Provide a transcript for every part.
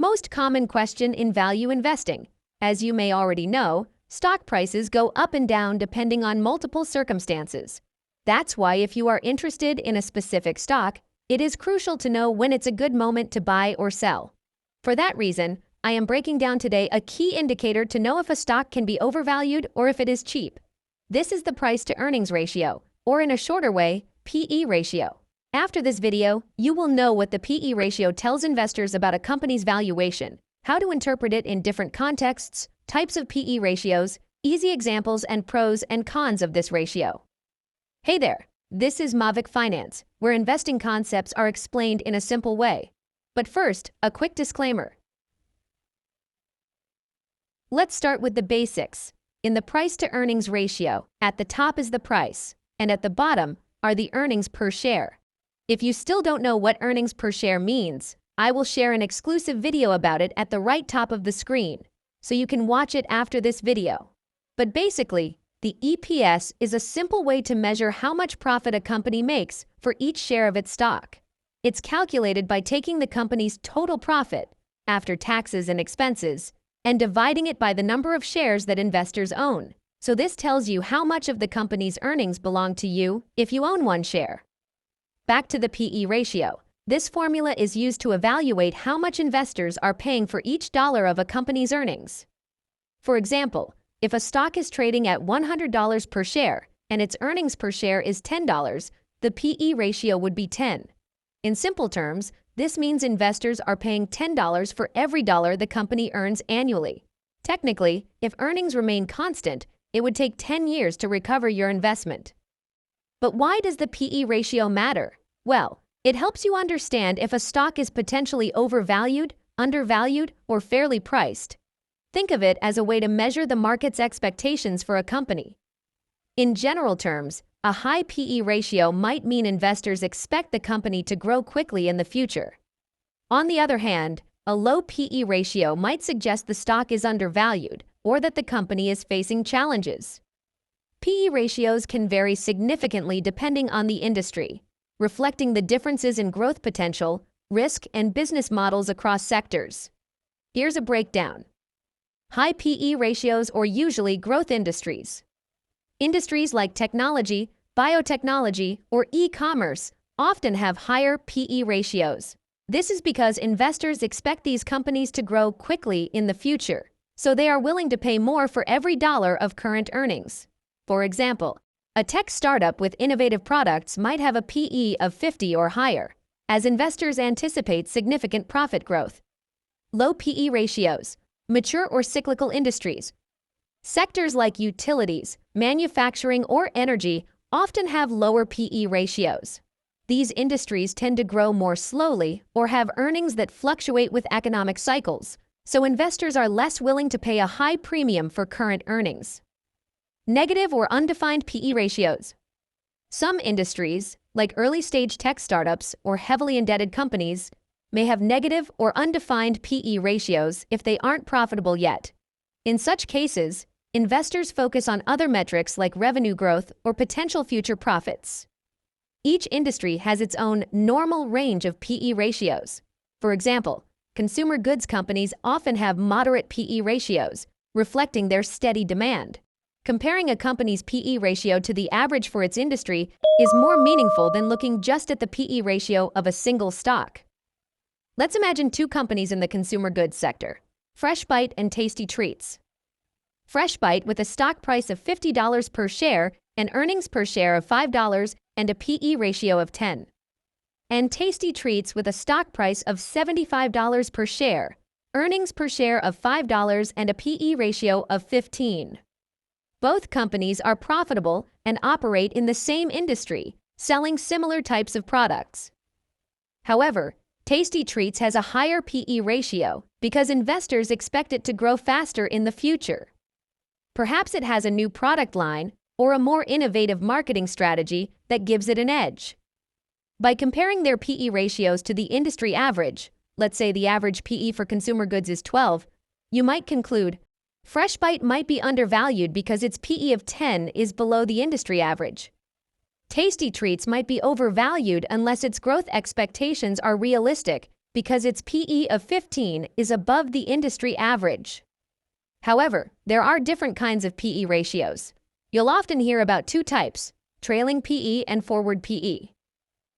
Most common question in value investing. As you may already know, stock prices go up and down depending on multiple circumstances. That's why if you are interested in a specific stock, it is crucial to know when it's a good moment to buy or sell. For that reason, I am breaking down today a key indicator to know if a stock can be overvalued or if it is cheap. This is the price-to-earnings ratio, or in a shorter way, PE ratio. After this video, you will know what the PE ratio tells investors about a company's valuation, how to interpret it in different contexts, types of PE ratios, easy examples, and pros and cons of this ratio. Hey there, this is Mavic Finance, where investing concepts are explained in a simple way. But first, a quick disclaimer. Let's start with the basics. In the price-to-earnings ratio, at the top is the price, and at the bottom are the earnings per share. If you still don't know what earnings per share means, I will share an exclusive video about it at the right top of the screen, so you can watch it after this video. But basically, the EPS is a simple way to measure how much profit a company makes for each share of its stock. It's calculated by taking the company's total profit, after taxes and expenses, and dividing it by the number of shares that investors own. So this tells you how much of the company's earnings belong to you if you own one share. Back to the PE ratio. This formula is used to evaluate how much investors are paying for each dollar of a company's earnings. For example, if a stock is trading at $100 per share and its earnings per share is $10, the PE ratio would be 10. In simple terms, this means investors are paying $10 for every dollar the company earns annually. Technically, if earnings remain constant, it would take 10 years to recover your investment. But why does the PE ratio matter? Well, it helps you understand if a stock is potentially overvalued, undervalued, or fairly priced. Think of it as a way to measure the market's expectations for a company. In general terms, a high PE ratio might mean investors expect the company to grow quickly in the future. On the other hand, a low PE ratio might suggest the stock is undervalued or that the company is facing challenges. PE ratios can vary significantly depending on the industry, reflecting the differences in growth potential, risk, and business models across sectors. Here's a breakdown. High PE ratios are usually growth industries. Industries like technology, biotechnology, or e-commerce often have higher PE ratios. This is because investors expect these companies to grow quickly in the future, so they are willing to pay more for every dollar of current earnings. For example, a tech startup with innovative products might have a PE of 50 or higher, as investors anticipate significant profit growth. Low PE ratios, mature or cyclical industries. Sectors like utilities, manufacturing, or energy often have lower PE ratios. These industries tend to grow more slowly or have earnings that fluctuate with economic cycles, so investors are less willing to pay a high premium for current earnings. Negative or undefined PE ratios. Some industries, like early-stage tech startups or heavily indebted companies, may have negative or undefined PE ratios if they aren't profitable yet. In such cases, investors focus on other metrics like revenue growth or potential future profits. Each industry has its own normal range of PE ratios. For example, consumer goods companies often have moderate PE ratios, reflecting their steady demand. Comparing a company's PE ratio to the average for its industry is more meaningful than looking just at the PE ratio of a single stock. Let's imagine two companies in the consumer goods sector, Freshbite and Tasty Treats. Freshbite, with a stock price of $50 per share and earnings per share of $5 and a PE ratio of 10. And Tasty Treats, with a stock price of $75 per share, earnings per share of $5 and a PE ratio of 15. Both companies are profitable and operate in the same industry, selling similar types of products. However, Tasty Treats has a higher PE ratio because investors expect it to grow faster in the future. Perhaps it has a new product line or a more innovative marketing strategy that gives it an edge. By comparing their PE ratios to the industry average, let's say the average PE for consumer goods is 12, you might conclude, Freshbite might be undervalued because its PE of 10 is below the industry average. Tasty Treats might be overvalued unless its growth expectations are realistic because its PE of 15 is above the industry average. However, there are different kinds of PE ratios. You'll often hear about two types: trailing PE and forward PE.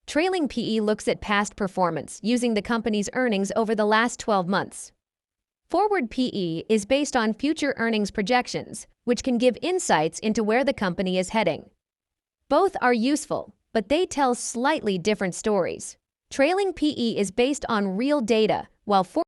Trailing PE looks at past performance using the company's earnings over the last 12 months. Forward PE is based on future earnings projections, which can give insights into where the company is heading. Both are useful, but they tell slightly different stories. Trailing PE is based on real data, while forward